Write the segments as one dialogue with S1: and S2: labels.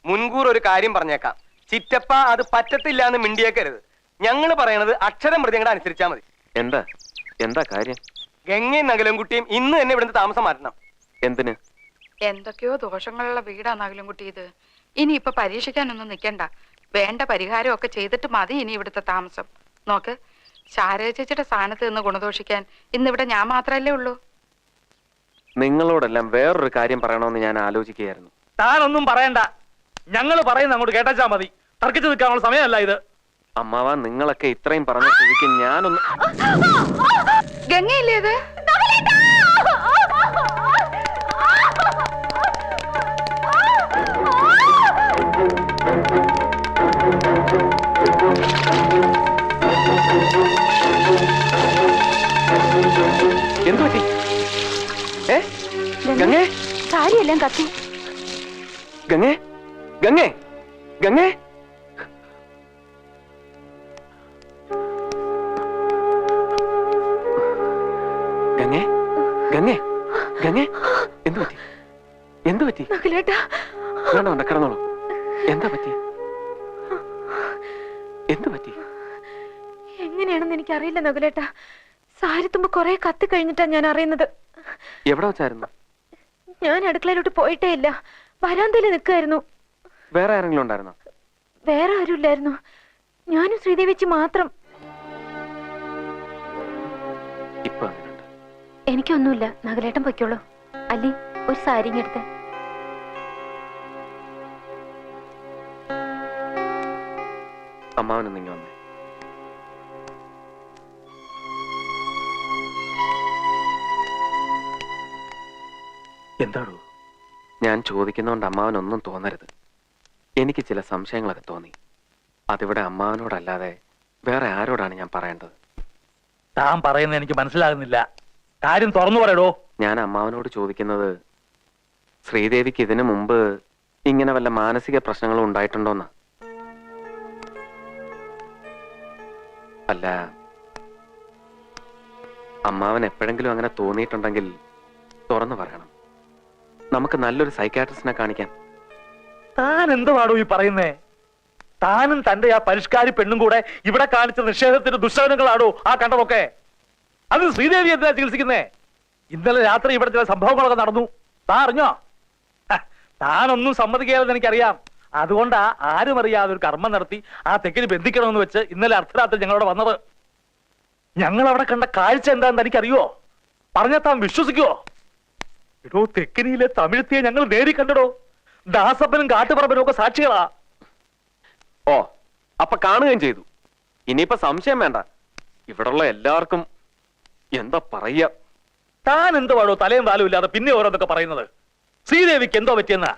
S1: മുൻകൂർ ഒരു കാര്യം പറഞ്ഞേക്കാം. ചിറ്റപ്പ അത് പറ്റത്തില്ല എന്ന് മിണ്ടിയേക്കരുത്. ഞങ്ങൾ പറയണത് അക്ഷരം പ്രതി അങ്ങോട്ട് അനുസരിച്ചാ മതി.
S2: എന്താ എന്താ കാര്യം?
S1: ഗംഗയും നഗലൻകുട്ടിയും ഇന്ന് തന്നെ ഇവിടുന്ന് താമസം മാറ്റണം.
S2: എന്തിന്?
S3: എന്തൊക്കെയോ ദോഷങ്ങളുള്ള വീടാ നഗലൻകുട്ടി ഇത്. ഇനി ഇപ്പൊ പരീക്ഷിക്കാനൊന്നും നിൽക്കണ്ട. വേണ്ട പരിഹാരം ഒക്കെ ചെയ്തിട്ട് മതി ഇനി ഇവിടുത്തെ താമസം. നോക്ക്, ശാരദ ചേച്ചിയുടെ സ്ഥാനത്ത് നിന്ന് ഗുണദോഷിക്കാൻ ഇന്നിവിടെ ഞാൻ മാത്രല്ലേ ഉള്ളൂ.
S2: നിങ്ങളോടെല്ലാം വേറൊരു കാര്യം പറയണമെന്ന് ഞാൻ ആലോചിക്കുകയായിരുന്നു.
S4: താനൊന്നും പറയണ്ട, ഞങ്ങൾ പറയുന്ന അങ്ങോട്ട് കേട്ടാ മതി. തർക്കിച്ചു നിൽക്കാനുള്ള സമയമല്ല ഇത്.
S2: അമ്മാവ, നിങ്ങളൊക്കെ ഇത്രയും പറഞ്ഞ സ്ഥിതിക്ക് ഞാനൊന്ന്.
S3: ഗംഗയില്ലേ ഇത്?
S2: എന്തു പറ്റി? ഗംഗേ,
S3: സാരിയെല്ലാം കത്തി.
S2: ഗംഗേ, ഗംഗേ, ഗംഗേ. ഗംഗേ, ഗംഗേ, ഗംഗേ, എന്തു പറ്റി? എന്തു പറ്റി? വേണ്ട വേണ്ട, കിടന്നോളൂ. എന്താ പറ്റി? എന്തു പറ്റി?
S5: എങ്ങനെയാണെന്ന് എനിക്കറിയില്ല നകുലേട്ടാ. സാരിത്തുമ്പോ കൊറേ കത്തി കഴിഞ്ഞിട്ടാ ഞാൻ അറിയുന്നത്.
S2: എവിടെ വെച്ചായിരുന്നു?
S5: ഞാൻ അടുക്കളയിലോട്ട് പോയിട്ടേ ഇല്ല, വരാന്തയില് നിൽക്കായിരുന്നു.
S2: വേറെ ആരെങ്കിലും ഉണ്ടായിരുന്നോ?
S5: വേറെ ആരുമില്ലായിരുന്നു, ഞാനും ശ്രീദേവിച്ചി മാത്രം.
S2: ഇപ്പൊ അങ്ങനെയുണ്ട്.
S5: എനിക്കൊന്നുമില്ല, നകുലേട്ടൻ പൊയ്ക്കോളൂ. അല്ലി, ഒരു സാരി എടുത്ത്.
S2: അമ്മാവനും നിങ്ങൾ വന്നേ.
S4: എന്താണോ?
S2: ഞാൻ ചോദിക്കുന്നോണ്ട് അമ്മാവനൊന്നും തോന്നരുത്. എനിക്ക് ചില സംശയങ്ങളൊക്കെ തോന്നി. അതിവിടെ അമ്മാവനോടല്ലാതെ വേറെ ആരോടാണ് ഞാൻ പറയേണ്ടത്?
S4: താൻ പറയുന്നത് എനിക്ക് മനസ്സിലാകുന്നില്ല. കാര്യം തുറന്നു പറയടോ.
S2: ഞാൻ അമ്മാവനോട് ചോദിക്കുന്നത്, ശ്രീദേവിക്ക് ഇതിനു മുമ്പ് ഇങ്ങനെ വല്ല മാനസിക പ്രശ്നങ്ങളും ഉണ്ടായിട്ടുണ്ടോന്ന്. അല്ല, അമ്മാവൻ എപ്പോഴെങ്കിലും അങ്ങനെ തോന്നിയിട്ടുണ്ടെങ്കിൽ തുറന്നു പറയണം. നമുക്ക് നല്ലൊരു സൈക്കാട്രിസ്റ്റിനെ കാണിക്കാം.
S4: താൻ എന്തുവാടോ ഈ പറയുന്നേ? താനും തന്റെ ആ പരിഷ്കാരി പെണ്ണും കൂടെ ഇവിടെ കാണിച്ച നിഷേധത്തിന്റെ ദുശ്ശകനങ്ങളാണോ ആ കണ്ടതൊക്കെ? അത് ശ്രീദേവി എന്തിനാ ചികിത്സിക്കുന്നേ? ഇന്നലെ രാത്രി ഇവിടെ ചില സംഭവങ്ങളൊക്കെ നടന്നു. താൻ അറിഞ്ഞോ? താനൊന്നും സമ്മതിക്കാതെന്ന് എനിക്കറിയാം. അതുകൊണ്ടാ ആരും അറിയാതെ ഒരു കർമ്മം നടത്തി ആ തെക്കിന് ബന്ധിക്കണമെന്ന് വെച്ച് ഇന്നലെ അർദ്ധരാത്രി ഞങ്ങളവിടെ വന്നത്. ഞങ്ങൾ അവിടെ കണ്ട കാഴ്ച എന്താണെന്ന് എനിക്കറിയോ? പറഞ്ഞാൽ താൻ വിശ്വസിക്കുവോ? എടോ, തെക്കിനിയിലെ തമിഴത്തിയെ ഞങ്ങൾ നേരി കണ്ടടോ. ദാസപ്പനും കാട്ടുപറമ്പനും ഒക്കെ സാക്ഷികളാ.
S2: ഓ, അപ്പൊ കാണുകയും ചെയ്തു. ഇനിയിപ്പോ സംശയം വേണ്ട. ഇവിടുള്ള എല്ലാവർക്കും എന്താ പറയാ?
S4: താൻ എന്തുവാടോ തലയും വാലും ഇല്ലാതെ പിന്നെ ഓരോന്നൊക്കെ പറയുന്നത്? ശ്രീദേവിക്ക് എന്തോ പറ്റിയെന്നാ?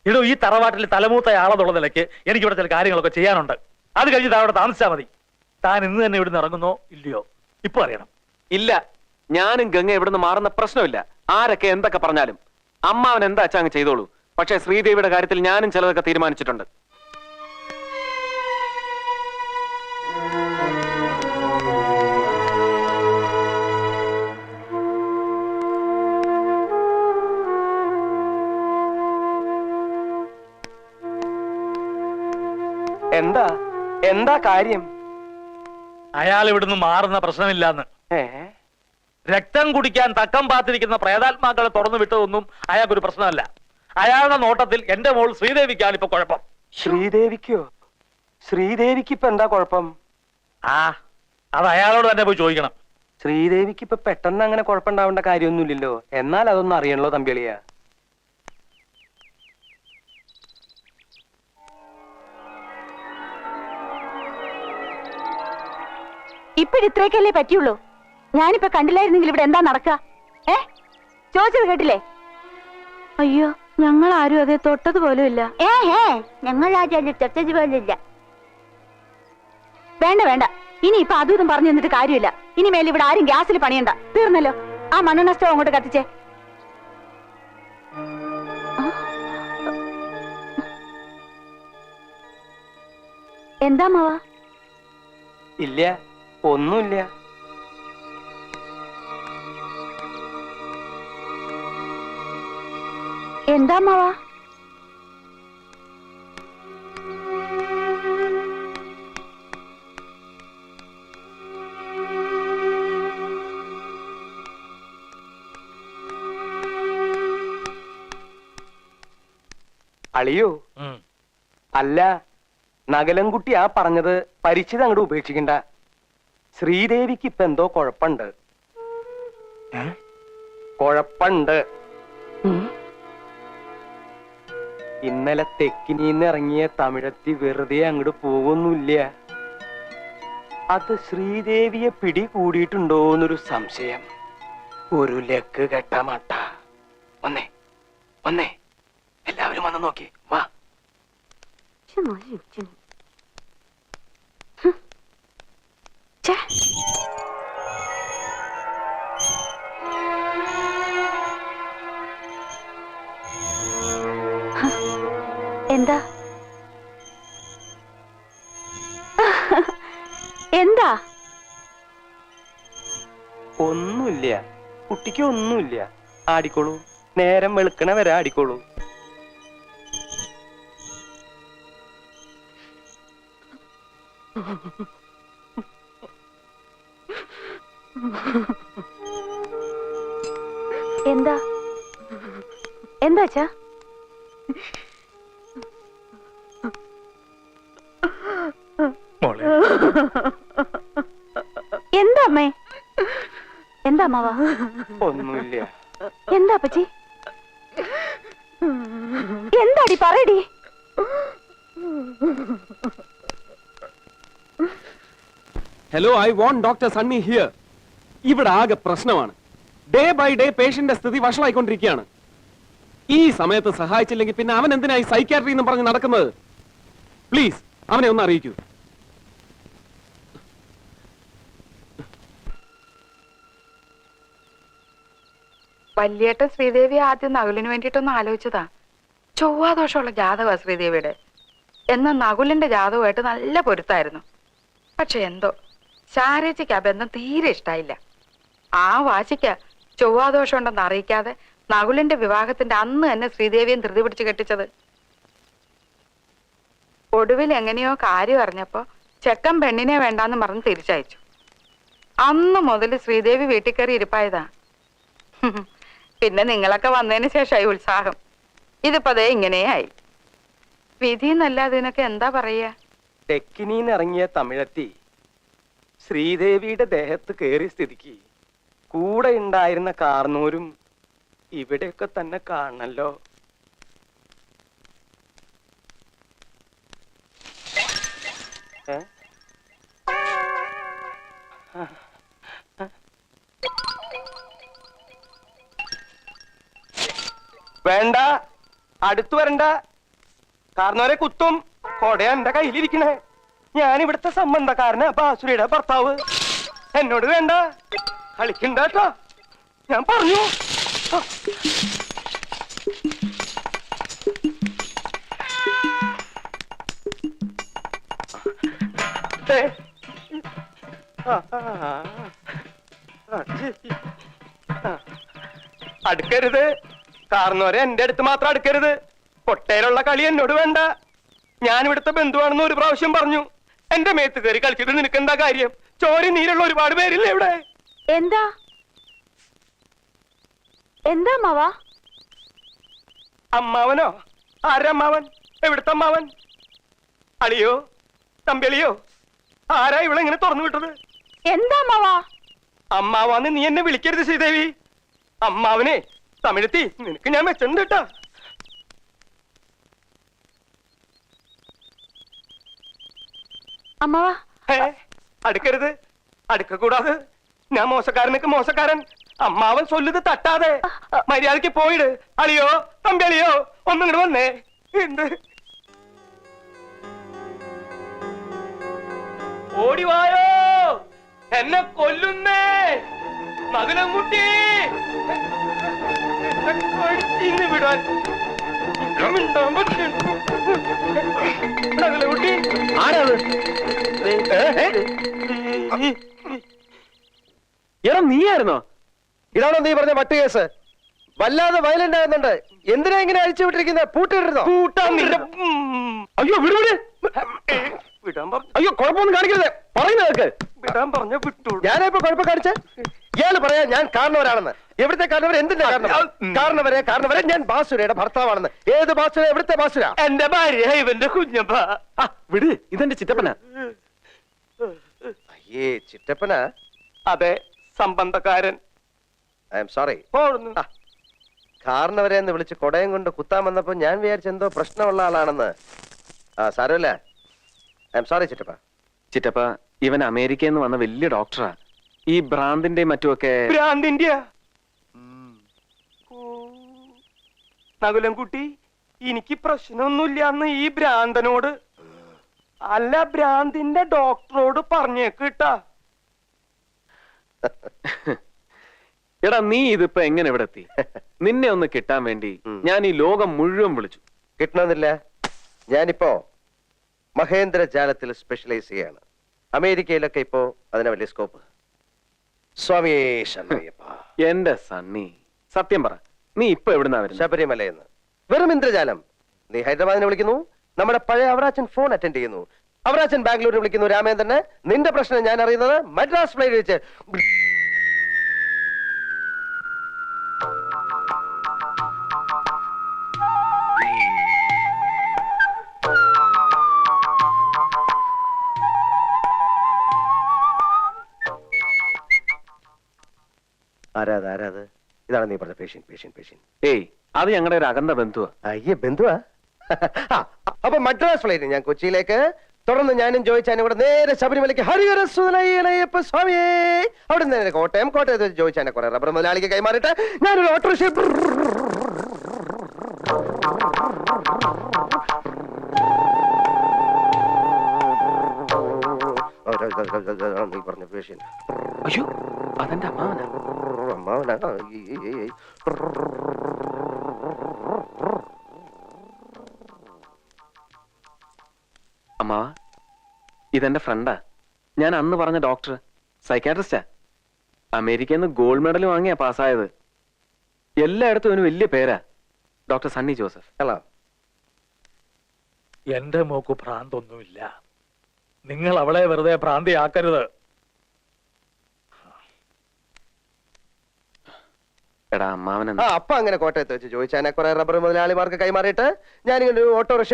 S4: എടോ, ഈ തറവാട്ടിൽ തലമൂത്ത ആളെന്നുള്ള നിലയ്ക്ക് എനിക്കിവിടെ ചില കാര്യങ്ങളൊക്കെ ചെയ്യാനുണ്ട്. അത് കഴിഞ്ഞ് താൻ അവിടെ താമസിച്ചാൽ മതി. താൻ ഇന്ന് തന്നെ ഇവിടുന്ന് ഇറങ്ങുന്നോ ഇല്ലയോ ഇപ്പൊ അറിയണം.
S2: ഇല്ല, ഞാനും ഗംഗ ഇവിടുന്ന് മാറുന്ന പ്രശ്നമില്ല. ആരൊക്കെ എന്തൊക്കെ പറഞ്ഞാലും അമ്മാവൻ എന്താ അച്ഛാ അങ്ങ് ചെയ്തോളൂ. പക്ഷെ ശ്രീദേവിയുടെ കാര്യത്തിൽ ഞാനും ചിലതൊക്കെ തീരുമാനിച്ചിട്ടുണ്ട്.
S1: എന്താ എന്താ കാര്യം?
S4: അയാൾ ഇവിടുന്ന് മാറുന്ന പ്രശ്നമില്ലാന്ന്. രക്തം കുടിക്കാൻ തക്കം പാത്തിരിക്കുന്ന പ്രേതാത്മാക്കളെ തുറന്നു വിട്ടതൊന്നും അയാൾക്കൊരു പ്രശ്നമല്ല. അയാളുടെ നോട്ടത്തിൽ എന്റെ മോൾ ശ്രീദേവിക്കാണ് ഇപ്പൊ കുഴപ്പം.
S1: ശ്രീദേവിക്കോ? ശ്രീദേവിക്ക് ഇപ്പൊ എന്താ കുഴപ്പം?
S4: അത് അയാളോട് തന്നെ പോയി ചോദിക്കണം.
S1: ശ്രീദേവിക്ക് ഇപ്പൊ പെട്ടെന്ന് അങ്ങനെ കുഴപ്പമുണ്ടാവേണ്ട കാര്യമൊന്നുമില്ലല്ലോ. എന്നാൽ അതൊന്നും അറിയണല്ലോ തമ്പിളിയ.
S5: ഇപ്പോഴിത്രയൊക്കെയല്ലേ പറ്റിയുള്ളൂ. ഞാനിപ്പോ കണ്ടില്ലായിരുന്നെങ്കിൽ ഇവിടെ എന്താ നടക്കുക? ചോദിച്ചത് കേട്ടില്ലേ? അയ്യോ, ഞങ്ങൾ ആരും അതെ തൊട്ടത് പോലും ഇല്ല. ഞങ്ങൾ ആരും തൊട്ടത് പോലും ഇല്ല. വേണ്ട വേണ്ട, ഇനി ഇപ്പൊ അതും ഇതും പറഞ്ഞു തന്നിട്ട് കാര്യമില്ല. ഇനി മേലെ ഇവിടെ ആരും ഗ്യാസിൽ പണിയണ്ട. തീർന്നല്ലോ. ആ മണ്ണെണ്ണ സ്റ്റവ് അങ്ങോട്ട് കത്തിച്ചേ. എന്താ മാവാ?
S1: ഇല്ല, ഒന്നുമില്ല.
S5: എന്താ മാവാ?
S1: അളിയോ അല്ല, നഗലൻകുട്ടി ആ പറഞ്ഞത് പരിചിത അങ്ങോട്ട് ഉപേക്ഷിക്കണ്ട. ശ്രീദേവിക്ക് ഇപ്പൊ എന്തോ കുഴപ്പമുണ്ട്. കുഴപ്പമുണ്ട്. ഇന്നലെ തെക്കിനീന്ന് ഇറങ്ങിയ തമിഴത്തി വെറുതെ അങ്ങോട്ട് പോകുന്നില്ല. അത് ശ്രീദേവിയെ പിടികൂടിയിട്ടുണ്ടോന്നൊരു സംശയം. ഒരു ലക്ക് കെട്ട മട്ട. വന്നേ വന്നേ, എല്ലാവരും വന്ന് നോക്കി വാ.
S5: എന്താ എന്താ?
S1: ഒന്നുമില്ല കുട്ടിക്ക്, ഒന്നുമില്ല. ആടിക്കോളൂ, നേരം വെളുക്കണ വരെ ആടിക്കോളൂ.
S5: എന്താ എന്താച്ചാ? എന്താ അമ്മേ? എന്താ അമ്മാവാ?
S1: ഒന്നുമില്ല.
S5: എന്താ അപ്പച്ചി? എന്താടി പറയടി.
S6: Hello, I want doctor Sunny here. ഇവിടെ ആകെ പ്രശ്നമാണ്. ഡേ ബൈ ഡേ പേഷ്യന്റിന്റെ സ്ഥിതി വഷളായിക്കൊണ്ടിരിക്കുകയാണ്. ഈ സമയത്ത് സഹായിച്ചില്ലെങ്കിൽ പിന്നെ അവൻ എന്തിനായി സൈക്യാട്രി എന്ന് പറഞ്ഞ് നടക്കുന്നത്? പ്ലീസ് അവനെ ഒന്ന് അറിയിക്കൂ.
S3: വല്യേട്ടൻ ശ്രീദേവി ആദ്യം നകുലിന് വേണ്ടിയിട്ടൊന്ന് ആലോചിച്ചതാ. ചൊവ്വാദോഷമുള്ള ജാതകമാണ് ശ്രീദേവിയുടെ. എന്നാൽ നകുലിന്റെ ജാതകമായിട്ട് നല്ല പൊരുത്തായിരുന്നു. പക്ഷെ എന്തോ ശാരേച്ചിക്ക് ആ ബന്ധം തീരെ ഇഷ്ടായില്ല. ആ വാശിക്ക ചൊവ്വാദോഷം ഉണ്ടെന്ന് അറിയിക്കാതെ നകുലിന്റെ വിവാഹത്തിന്റെ അന്ന് തന്നെ ശ്രീദേവിയെ ധൃതി പിടിച്ച് കെട്ടിച്ചത്. ഒടുവിൽ എങ്ങനെയോ കാര്യം അറിഞ്ഞപ്പോ ചെക്കൻ പെണ്ണിനെ വേണ്ടാന്ന് പറഞ്ഞ് തിരിച്ചയച്ചു. അന്ന് മുതൽ ശ്രീദേവി വീട്ടിൽ കയറി ഇരിപ്പായതാ. പിന്നെ നിങ്ങളൊക്കെ വന്നതിന് ശേഷമായി ഉത്സാഹം. ഇതിപ്പോ അതേ ഇങ്ങനെയായി. വിധി എന്നല്ല അതിനൊക്കെ എന്താ പറയാ.
S1: തെക്കിനീന്ന് ഇറങ്ങിയ തമിഴത്തി ശ്രീദേവിയുടെ ദേഹത്ത് കയറിയ സ്ഥിതിക്ക് കൂടെ ഉണ്ടായിരുന്ന കാർന്നൂരും ഇവിടെയൊക്കെ തന്നെ കാണണല്ലോ. വേണ്ട, അടുത്തു വരണ്ട. കാർന്നോരെ കുത്തും. കൊടയാ എന്റെ കയ്യിലിരിക്കണേ. ഞാൻ ഇവിടുത്തെ സംബന്ധക്കാരനാ, ബാസുരിയുടെ ഭർത്താവ്. എന്നോട് വേണ്ട, കളിക്കണ്ടോ. ഞാൻ പറഞ്ഞു. അടുക്കരുത്. കാർന്നോരെ എന്റെ അടുത്ത് മാത്രം അടുക്കരുത്. കൊട്ടയിലുള്ള കളി എന്നോട് വേണ്ട. ഞാൻ ഇവിടുത്തെ ബന്ധുവാണെന്ന് ഒരു പ്രാവശ്യം പറഞ്ഞു. എന്റെ മേത്ത് കയറി കളിച്ചിട്ട് നിനക്ക് എന്താ കാര്യം? ചോരി നീരുള്ള ഒരുപാട് പേരില്ലേ ഇവിടെ?
S5: എന്താ എന്താ അമ്മാവാ?
S1: അമ്മാവനോ? ആരമ്മാവൻ? എവിടുത്തെ അമ്മാവൻ? അളിയോ, തമ്പിളിയോ? ആരാ ഇവിടെ ഇങ്ങനെ തുറന്നു വിട്ടത്?
S5: എന്താ അമ്മാവാ?
S1: അമ്മാവാന്ന് നീ എന്നെ വിളിക്കരുത് ശ്രീദേവി. അമ്മാവനെ തമിഴത്തി നിനക്ക് ഞാൻ വെച്ചിട്ടുണ്ട് കേട്ടാ.
S5: അമ്മാവാ
S1: അടുക്കരുത്, അടുക്കൂടാതെ. ഞാൻ മോശക്കാരനൊക്കെ മോശക്കാരൻ. അമ്മാവൻ ചൊല്ലുത് തട്ടാതെ മര്യാദക്ക് പോയിട്. അളിയോ, തമ്പിളിയോ, ഒന്നും ഇങ്ങോട്ട് വന്നേ. എന്ത് ഓടിവായോ, എന്നെ കൊല്ലുന്നേ മകനംകുട്ടി. വിടാൻ കുട്ടി
S6: ആരാത്? എടാ നീയായിരുന്നോ?
S1: ഇതാണോ നീ പറഞ്ഞ മറ്റു കേസ്? വല്ലാതെ വയലന്റ് ആകുന്നുണ്ട്. എന്തിനാ ഇങ്ങനെ അഴിച്ചു വിട്ടിരിക്കുന്നത്? പൂട്ടിട്ടിരുന്നോ?
S6: അയ്യോ വിടുവിട്.
S1: വിടാൻ പറഞ്ഞു.
S2: അയ്യോ കുഴപ്പമൊന്നും കാണിക്കരുത്, പറയുന്നത് കേൾക്ക്.
S1: വിടാൻ പറഞ്ഞ വിട്ടു.
S7: ഞാനിപ്പോ കുഴപ്പം കാണിച്ച ഇയാള് പറയാ ഞാൻ കാരണവരാണെന്ന്. എവിടുത്തെ കാരണവർ? എന്തിന്റെ കാരണവരെ ഞാൻ ബാസുരയുടെ ഭർത്താവാണെന്ന്. ഏത് ബാസുര? എവിടുത്തെ ബാസുര?
S1: എന്റെ ഭാര്യ ഇവന്റെ കുഞ്ഞപ്പ.
S2: ആ വിട്, ഇതെന്റെ ചിറ്റപ്പന.
S7: അയ്യേ ചിറ്റപ്പന.
S1: അതെ, സംബന്ധക്കാരൻ.
S7: I am sorry.
S1: പോഴുന്നു.
S7: കാരണവരെ എന്ന് വിളിച്ച് കൊടയം കൊണ്ട് കുത്താൻ വന്നപ്പോ ഞാൻ വിചാരിച്ച എന്തോ പ്രശ്നമുള്ള ആളാണെന്ന്. സാരമില്ല. ഐ എം സോറി ചിറ്റപ്പ.
S2: ചിറ്റപ്പ, ഇവൻ അമേരിക്കയിൽ നിന്ന് വന്ന വലിയ ഡോക്ടറാ. ഈ ഭ്രാന്തിന്റെ മറ്റുമൊക്കെ.
S1: ഭ്രാന്തിന്റെ നകുലം കുട്ടി, എനിക്ക് പ്രശ്നമൊന്നുമില്ലാന്ന് ഈ ഭ്രാന്തനോട് അല്ല ഭ്രാന്തിന്റെ ഡോക്ടറോട് പറഞ്ഞേക്കിട്ടാ.
S2: എടാ നീ ഇതിപ്പോ എങ്ങനെ ഇവിടെ എത്തി? നിന്നെ ഒന്ന് കിട്ടാൻ വേണ്ടി ഞാൻ ഈ ലോകം മുഴുവൻ വിളിച്ചു.
S7: കിട്ടണമെന്നില്ല. ഞാനിപ്പോ മഹേന്ദ്രജാലത്തിൽ സ്പെഷ്യലൈസ് ചെയ്യാണ്. അമേരിക്കയിലൊക്കെ ഇപ്പോ അതിനെ വലിയ സ്കോപ്പ്. സ്വാമിയേ ശരണയ്യപ്പ.
S2: എന്റെ സണ്ണി, സത്യം പറ, നീ ഇപ്പൊ എവിടുന്നാ വരുന്നത്?
S7: ശബരിമലയെന്ന്. വെറും ഇന്ദ്രജാലം. നീ ഹൈദരാബാദിനെ വിളിക്കുന്നു, നമ്മുടെ പഴയ അവറാച്ചൻ ഫോൺ അറ്റൻഡ് ചെയ്യുന്നു. അവറാച്ചൻ ബാംഗ്ലൂരിൽ വിളിക്കുന്നു രാമേന്ദ്രനെ. നിന്റെ പ്രശ്നം ഞാൻ അറിയുന്നത് മദ്രാസ് ഫ്ലൈറ്റ് വെച്ച്. ആരാത്? ഇതാണ് നീ പറഞ്ഞ പേഷ്യൻ.
S2: ഏയ്, അത് ഞങ്ങളുടെ ഒരു അകന്ന ബന്ധുവാ.
S7: അയ്യേ, ബന്ധുവാ? അപ്പൊ മദ്രാസ് ഫ്ലൈറ്റ് ഞാൻ കൊച്ചിയിലേക്ക്, തുടർന്ന് ഞാനും ചോദിച്ചാനും കൂടെ നേരെ ശബരിമലയ്ക്ക്. ഹരിഹര സുതനയ്യപ്പ സ്വാമിയേ. അവിടെ നേരെ കോട്ടയത്ത് ചോദിച്ചാനെ കുറെ റബ്ബർ മുതലാളിക്ക് കൈമാറിയിട്ട് ഞാനൊരു ഓട്ടോറിക്ഷ. നീ പറഞ്ഞ പേഷ്യൻ.
S2: അയ്യോ, അതെന്റെ അമ്മാവനാ. അമ്മാവ, ഇതെന്റെ ഫ്രണ്ടാ. ഞാൻ അന്ന് പറഞ്ഞ ഡോക്ടർ, സൈക്കാട്രിസ്റ്റാ. അമേരിക്കയിൽ നിന്ന് ഗോൾഡ് മെഡൽ വാങ്ങിയാ പാസ്സായത്. എല്ലായിടത്തും ഇവന് വലിയ പേരാ, ഡോക്ടർ സണ്ണി ജോസഫ്.
S7: ഹലോ.
S4: എന്റെ മോക്ക് ഭ്രാന്തൊന്നുമില്ല. നിങ്ങൾ അവളെ വെറുതെ ഭ്രാന്തിയാക്കരുത്.
S2: എടാ അമ്മാവൻ
S7: അപ്പൊ അങ്ങനെ കോട്ടയത്ത് വെച്ച് ചോദിച്ചാനെ കുറെ റബ്ബർ മുതലാളിമാർക്ക് കൈമാറിയിട്ട് ഞാനിങ്ങനെ ഒരു ഓട്ടോറിക്ഷ.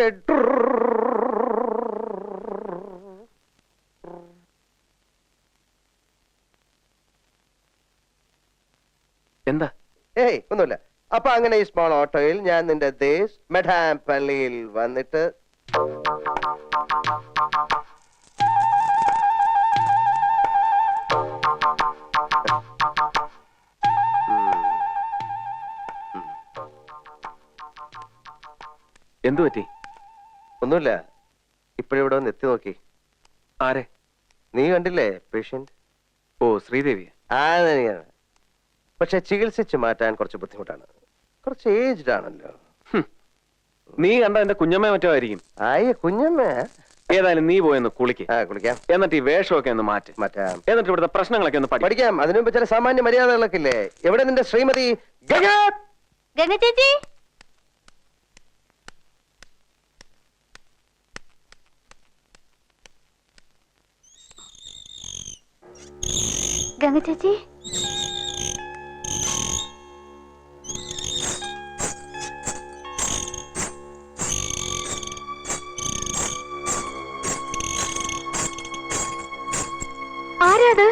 S2: എന്താ?
S7: ഏയ് ഒന്നുമില്ല. അപ്പൊ അങ്ങനെ ഈ സ്മോൾ ഓട്ടോയിൽ ഞാൻ നിന്റെ ദേശ് മെഡാം പള്ളിയിൽ വന്നിട്ട്
S2: എന്തു പറ്റി?
S7: ഒന്നുമില്ല. ഇപ്പോഴിവിടെ വന്ന് എത്തി നോക്കി.
S2: ആരെ?
S7: നീ കണ്ടില്ലേ പേഷ്യന്റ്?
S2: ഓ, ശ്രീദേവി.
S7: പക്ഷെ ചികിത്സിച്ച് മാറ്റാൻ കുറച്ച് ബുദ്ധിമുട്ടാണ്. കുറച്ച് ഏജ്ഡ് ആണല്ലോ.
S2: നീ കണ്ട എന്റെ കുഞ്ഞമ്മ മറ്റോ ആയിരിക്കും.
S7: ആയ കുഞ്ഞമ്മ.
S2: ഏതായാലും നീ പോയെന്ന് കുളിക്ക്.
S7: കുളിക്കാം.
S2: എന്നിട്ട് ഈ വേഷമൊക്കെ ഒന്ന് മാറ്റാം. എന്നിട്ട് ഇവിടുത്തെ പ്രശ്നങ്ങളൊക്കെ ഒന്ന്
S7: പഠിക്കാം. അതിനു മുമ്പ് ചില സാമാന്യ മര്യാദകളൊക്കെ ഇല്ലേ? എവിടെ നിന്റെ ശ്രീമതി ഗംഗ
S5: ചേച്ചി? ഗംഗ ചേച്ചി, ആരാത്?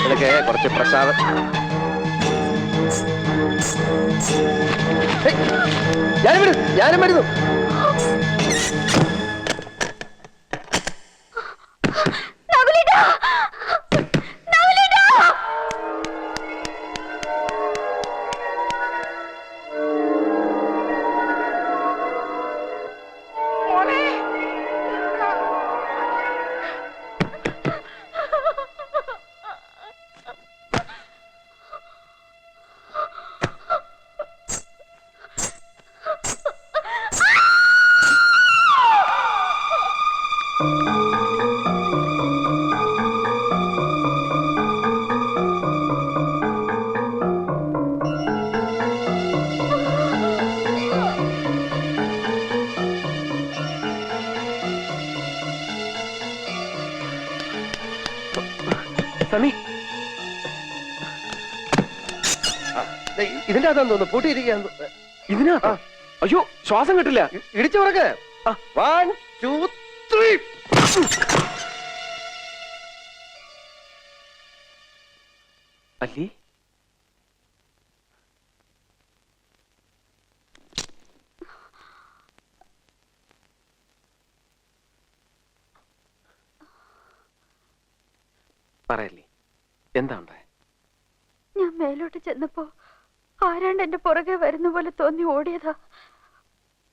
S7: നിനക്ക് കുറച്ച് പ്രസാദം. ഞാനും വരുന്നു.
S2: സണ്ണി
S7: ഇതിന്റെ അകത്താന്ന് തോന്നുന്നു പൂട്ടിയിരിക്കുകയാന്ന്
S2: ഇതിനകത്തോ? അയ്യോ ശ്വാസം കിട്ടില്ല.
S7: ഇടിച്ചു പറക്ക്. 1 2 3.
S2: അല്ലി പറയല്ലേ, എന്താ ഉണ്ടായ?
S5: ഞാൻ മേലോട്ട് ചെന്നപ്പോ ആരാണ്ട് എന്റെ പുറകെ വരുന്ന പോലെ തോന്നി ഓടിയതാ.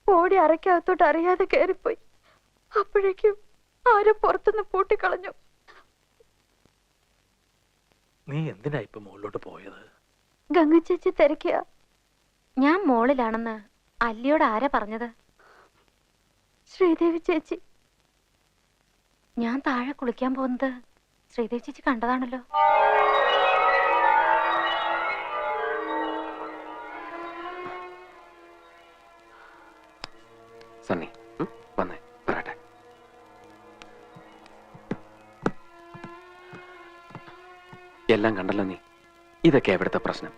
S5: ഓടി അറയ്ക്കകത്തോട്ട് അറിയാതെ കയറിപ്പോയി. അപ്പോഴേക്കും ആരോ പുറത്തുനിന്ന് പൂട്ടിക്കളഞ്ഞു.
S4: നീ എന്തിനാ ഇപ്പൊ മുകളിലോട്ട് പോയത്?
S5: ഗംഗ ചേച്ചി തിരക്കിയ.
S8: ഞാൻ മോളിലാണെന്ന് അല്ലിയോട് ആരാ പറഞ്ഞത്?
S5: ശ്രീദേവി ചേച്ചി.
S8: ഞാൻ താഴെ കുളിക്കാൻ പോകുന്നത് ശ്രീദേവി ചേച്ചി കണ്ടതാണല്ലോ.
S2: സണ്ണി വന്നേ പറയട്ടെ. എല്ലാം കണ്ടല്ലോ നീ. ഇതൊക്കെ എവിടുത്തെ പ്രശ്നം?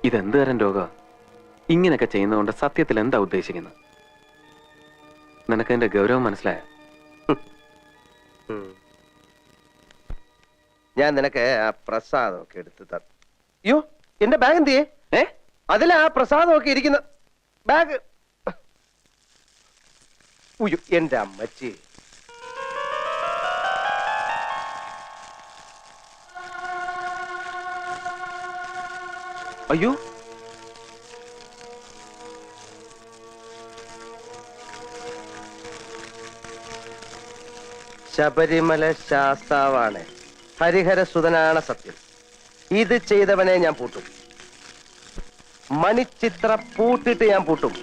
S2: ഇതെന്ത് തരം രോഗം? ഇങ്ങനെയൊക്കെ ചെയ്യുന്നതുകൊണ്ട് സത്യത്തിൽ എന്താ ഉദ്ദേശിക്കുന്നത്? നിനക്ക് എന്റെ ഗൗരവം മനസ്സിലായ?
S7: ഞാൻ നിനക്ക് ആ പ്രസാദമൊക്കെ എടുത്ത് തന്നു. അയ്യോ എന്റെ ബാഗ് എന്ത് ചെയ്യേ? അതിലാ പ്രസാദമൊക്കെ ഇരിക്കുന്ന ബാഗ്. ഉയ്യോ എന്റെ അമ്മച്ചി.
S2: അയ്യോ
S7: ശബരിമല ശാസ്താവാണ്, ഹരിഹരസുതനാണ് സത്യം. ഇത് ചെയ്തവനെ ഞാൻ പൂട്ടും. മണിച്ചിത്ര പൂട്ടിട്ട് ഞാൻ പൂട്ടും.